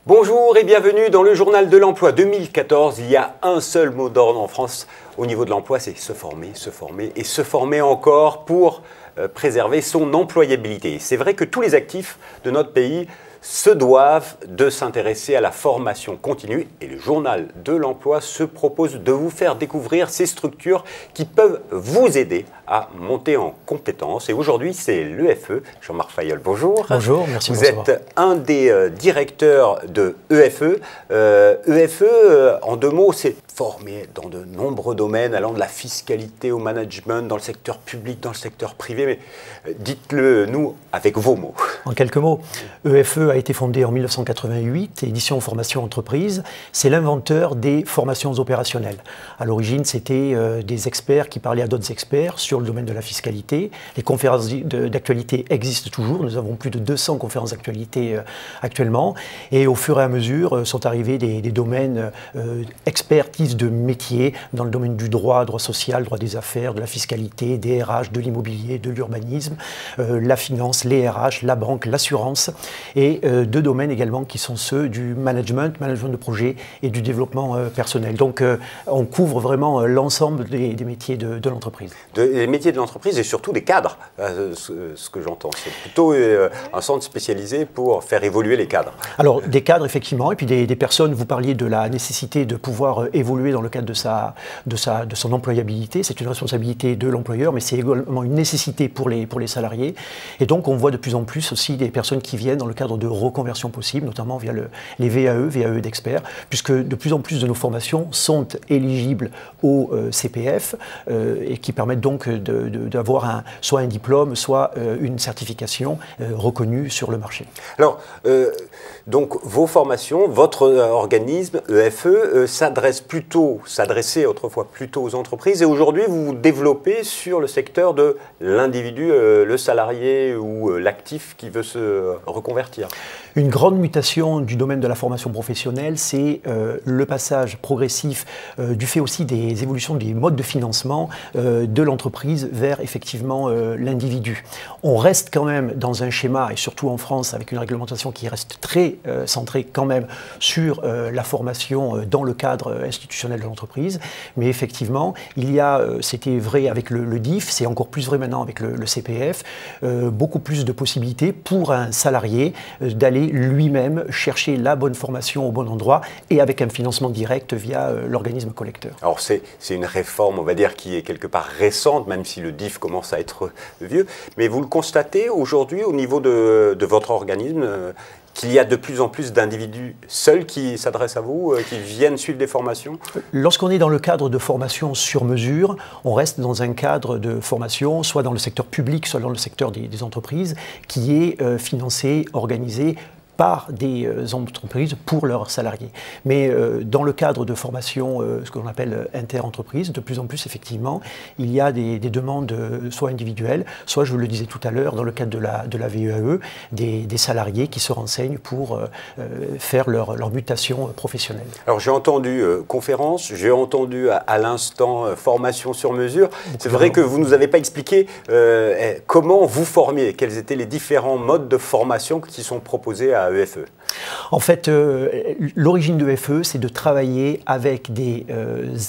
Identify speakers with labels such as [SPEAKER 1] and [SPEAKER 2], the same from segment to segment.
[SPEAKER 1] Bonjour et bienvenue dans le journal de l'emploi 2014. Il y a un seul mot d'ordre en France au niveau de l'emploi, c'est se former et se former encore pour préserver son employabilité. C'est vrai que tous les actifs de notre pays se doivent de s'intéresser à la formation continue et le journal de l'emploi se propose de vous faire découvrir ces structures qui peuvent vous aider à monter en compétences. Et aujourd'hui, c'est l'EFE. Jean-Marc Fayolle, bonjour.
[SPEAKER 2] Bonjour, merci de me recevoir.
[SPEAKER 1] Vous êtes un des directeurs de EFE. EFE, en deux mots, c'est formé dans de nombreux domaines, allant de la fiscalité au management, dans le secteur public, dans le secteur privé. Mais dites-le nous avec vos mots.
[SPEAKER 2] En quelques mots, EFE a été fondé en 1988, édition formation entreprise. C'est l'inventeur des formations opérationnelles. À l'origine, c'était des experts qui parlaient à d'autres experts sur le domaine de la fiscalité. Les conférences d'actualité existent toujours. Nous avons plus de 200 conférences d'actualité actuellement. Et au fur et à mesure sont arrivés des domaines expertise de métiers dans le domaine du droit social, droit des affaires, de la fiscalité, des RH, de l'immobilier, de l'urbanisme, la finance, les RH, la banque, l'assurance et deux domaines également qui sont ceux du management de projet et du développement personnel. Donc on couvre vraiment l'ensemble des métiers de l'entreprise.
[SPEAKER 1] Les métiers de l'entreprise et surtout des cadres, ce que j'entends. C'est plutôt un centre spécialisé pour faire évoluer les cadres.
[SPEAKER 2] Alors des cadres effectivement et puis des personnes, vous parliez de la nécessité de pouvoir évoluer dans le cadre de son employabilité. C'est une responsabilité de l'employeur, mais c'est également une nécessité pour les salariés. Et donc, on voit de plus en plus aussi des personnes qui viennent dans le cadre de reconversion possible, notamment via les VAE d'experts, puisque de plus en plus de nos formations sont éligibles au CPF et qui permettent donc d'avoir soit un diplôme, soit une certification reconnue sur le marché.
[SPEAKER 1] Alors, donc, vos formations, votre organisme, EFE, s'adressait autrefois plutôt aux entreprises et aujourd'hui vous vous développez sur le secteur de l'individu, le salarié ou l'actif qui veut se reconvertir.
[SPEAKER 2] Une grande mutation du domaine de la formation professionnelle, c'est le passage progressif du fait aussi des évolutions des modes de financement de l'entreprise vers effectivement l'individu. On reste quand même dans un schéma, et surtout en France, avec une réglementation qui reste très centrée quand même sur la formation dans le cadre institutionnel de l'entreprise. Mais effectivement, il y a, c'était vrai avec le DIF, c'est encore plus vrai maintenant avec le CPF, beaucoup plus de possibilités pour un salarié d'aller lui-même chercher la bonne formation au bon endroit et avec un financement direct via l'organisme collecteur.
[SPEAKER 1] Alors c'est une réforme, on va dire, qui est quelque part récente, même si le DIF commence à être vieux. Mais vous le constatez aujourd'hui au niveau de votre organisme qu'il y a de plus en plus d'individus seuls qui s'adressent à vous, qui viennent suivre des formations?
[SPEAKER 2] Lorsqu'on est dans le cadre de formation sur mesure, on reste dans un cadre de formation, soit dans le secteur public, soit dans le secteur des entreprises, qui est financé, organisé par des entreprises pour leurs salariés. Mais dans le cadre de formation, ce qu'on appelle inter-entreprise, de plus en plus, effectivement, il y a des demandes soit individuelles, soit, je vous le disais tout à l'heure, dans le cadre de la VAE, des salariés qui se renseignent pour faire leur mutation professionnelle.
[SPEAKER 1] Alors j'ai entendu conférence, j'ai entendu à l'instant formation sur mesure. C'est vrai que vous ne nous avez pas expliqué comment vous formiez, quels étaient les différents modes de formation qui sont proposés à EFE.
[SPEAKER 2] En fait, l'origine de EFE, c'est de travailler avec des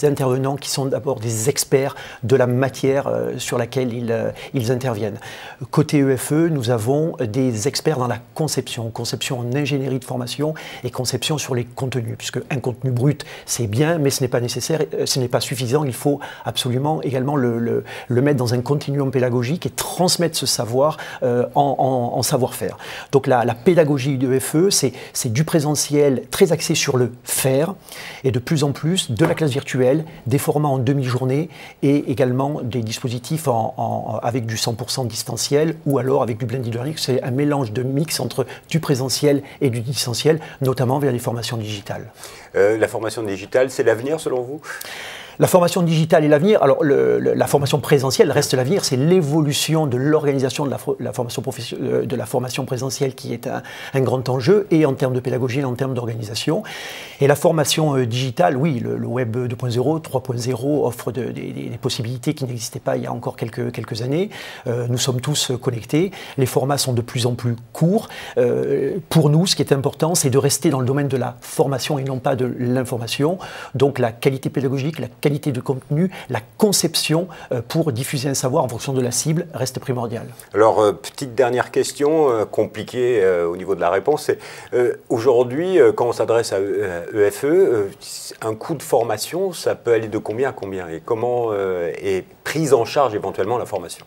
[SPEAKER 2] intervenants qui sont d'abord des experts de la matière sur laquelle ils interviennent. Côté EFE, nous avons des experts dans la conception en ingénierie de formation et conception sur les contenus, puisque un contenu brut, c'est bien, mais ce n'est pas nécessaire, ce n'est pas suffisant. Il faut absolument également le mettre dans un continuum pédagogique et transmettre ce savoir en savoir-faire. Donc la pédagogie de EFE, c'est du présentiel très axé sur le faire et de plus en plus de la classe virtuelle, des formats en demi-journée et également des dispositifs avec du 100% distanciel ou alors avec du blended learning. C'est un mélange de mix entre du présentiel et du distanciel, notamment vers les formations digitales.
[SPEAKER 1] La formation digitale, c'est l'avenir selon vous ?
[SPEAKER 2] La formation digitale est l'avenir. Alors, la formation présentielle reste l'avenir. C'est l'évolution de l'organisation de la formation présentielle qui est un grand enjeu, et en termes de pédagogie et en termes d'organisation. Et la formation digitale, oui, le Web 2.0, 3.0 offre des possibilités qui n'existaient pas il y a encore quelques années. Nous sommes tous connectés. Les formats sont de plus en plus courts. Pour nous, ce qui est important, c'est de rester dans le domaine de la formation et non pas de l'information. Donc, la qualité pédagogique, la qualité de contenu, la conception pour diffuser un savoir en fonction de la cible reste primordiale.
[SPEAKER 1] Alors, petite dernière question, compliquée au niveau de la réponse, c'est aujourd'hui, quand on s'adresse à EFE, un coût de formation, ça peut aller de combien à combien? Et comment est prise en charge éventuellement la formation?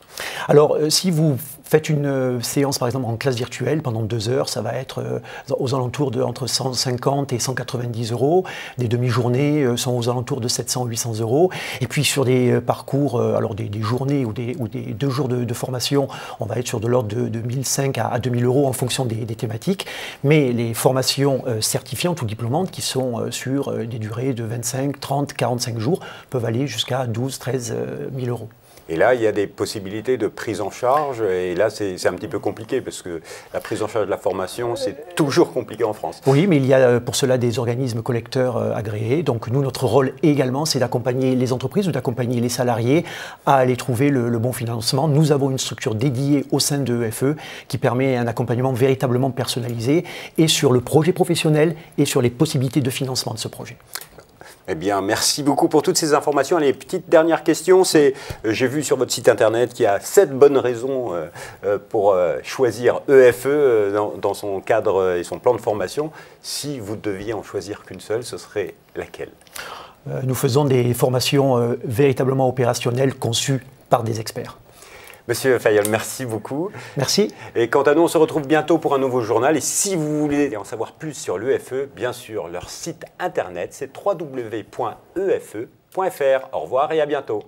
[SPEAKER 2] Alors, si vous faites une séance, par exemple, en classe virtuelle pendant 2 heures, ça va être aux alentours de entre 150 et 190 euros. Des demi-journées sont aux alentours de 700 800 euros. Et puis, sur des parcours, alors des journées ou des 2 jours de formation, on va être sur de l'ordre de 1500 à 2000 euros en fonction des thématiques. Mais les formations certifiantes ou diplômantes qui sont sur des durées de 25, 30, 45 jours peuvent aller jusqu'à 12, 13 000 euros.
[SPEAKER 1] Et là, il y a des possibilités de prise en charge, et là, c'est un petit peu compliqué, parce que la prise en charge de la formation, c'est toujours compliqué en France.
[SPEAKER 2] Oui, mais il y a pour cela des organismes collecteurs agréés. Donc nous, notre rôle également, c'est d'accompagner les entreprises ou d'accompagner les salariés à aller trouver le bon financement. Nous avons une structure dédiée au sein de EFE qui permet un accompagnement véritablement personnalisé, et sur le projet professionnel et sur les possibilités de financement de ce projet.
[SPEAKER 1] Eh bien, merci beaucoup pour toutes ces informations. Allez, petite dernière question, c'est, j'ai vu sur votre site internet qu'il y a 7 bonnes raisons pour choisir EFE dans son cadre et son plan de formation. Si vous deviez en choisir qu'une seule, ce serait laquelle?
[SPEAKER 2] Nous faisons des formations véritablement opérationnelles conçues par des experts.
[SPEAKER 1] Monsieur Fayol, merci beaucoup.
[SPEAKER 2] Merci.
[SPEAKER 1] Et quant à nous, on se retrouve bientôt pour un nouveau journal. Et si vous voulez en savoir plus sur l'EFE, bien sûr, leur site internet, c'est www.efe.fr. Au revoir et à bientôt.